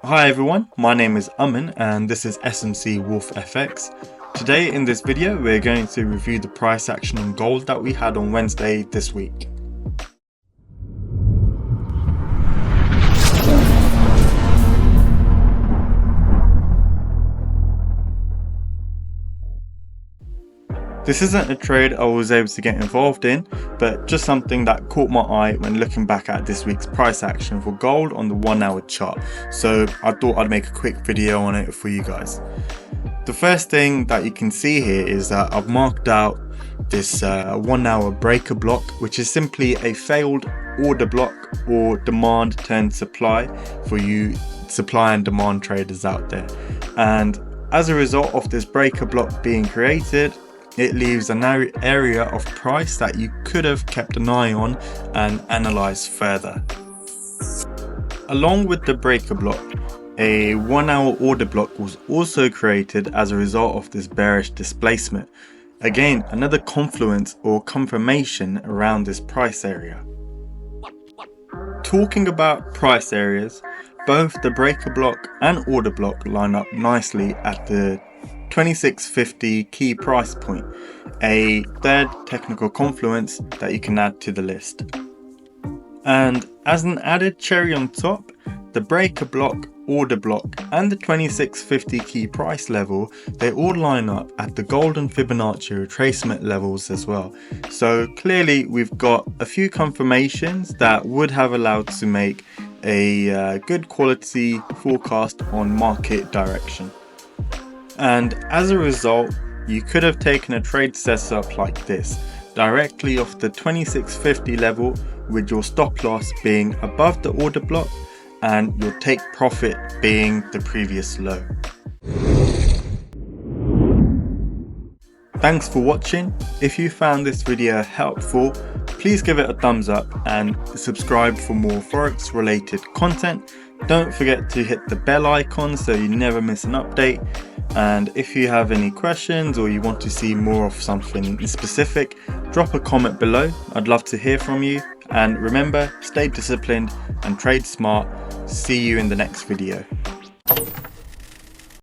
Hi everyone, my name is Aman and this is SMC Wolf FX. Today in this video we're going to review the price action on gold that we had on Wednesday this week. This isn't a trade I was able to get involved in, but just something that caught my eye when looking back at this week's price action for gold on the 1 hour chart. So I thought I'd make a quick video on it for you guys. The first thing that you can see here is that I've marked out this 1 hour breaker block, which is simply a failed order block or demand turned supply for you supply and demand traders out there. And as a result of this breaker block being created, it leaves an area of price that you could have kept an eye on and analysed further. Along with the breaker block, a 1 hour order block was also created as a result of this bearish displacement. Again, another confluence or confirmation around this price area. Talking about price areas, both the breaker block and order block line up nicely at the 2650 key price point, a third technical confluence that you can add to the list. And as an added cherry on top, the breaker block, order block and the 2650 key price level, they all line up at the golden Fibonacci retracement levels as well. So clearly we've got a few confirmations that would have allowed to make a good quality forecast on market direction. And as a result, you could have taken a trade setup like this, directly off the 2650 level, with your stop loss being above the order block and your take profit being the previous low. Thanks for watching. If you found this video helpful, please give it a thumbs up and subscribe for more Forex related content. Don't forget to hit the bell icon so you never miss an update. And if you have any questions or you want to see more of something specific, drop a comment below. I'd love to hear from you. And remember, stay disciplined and trade smart. See you in the next video.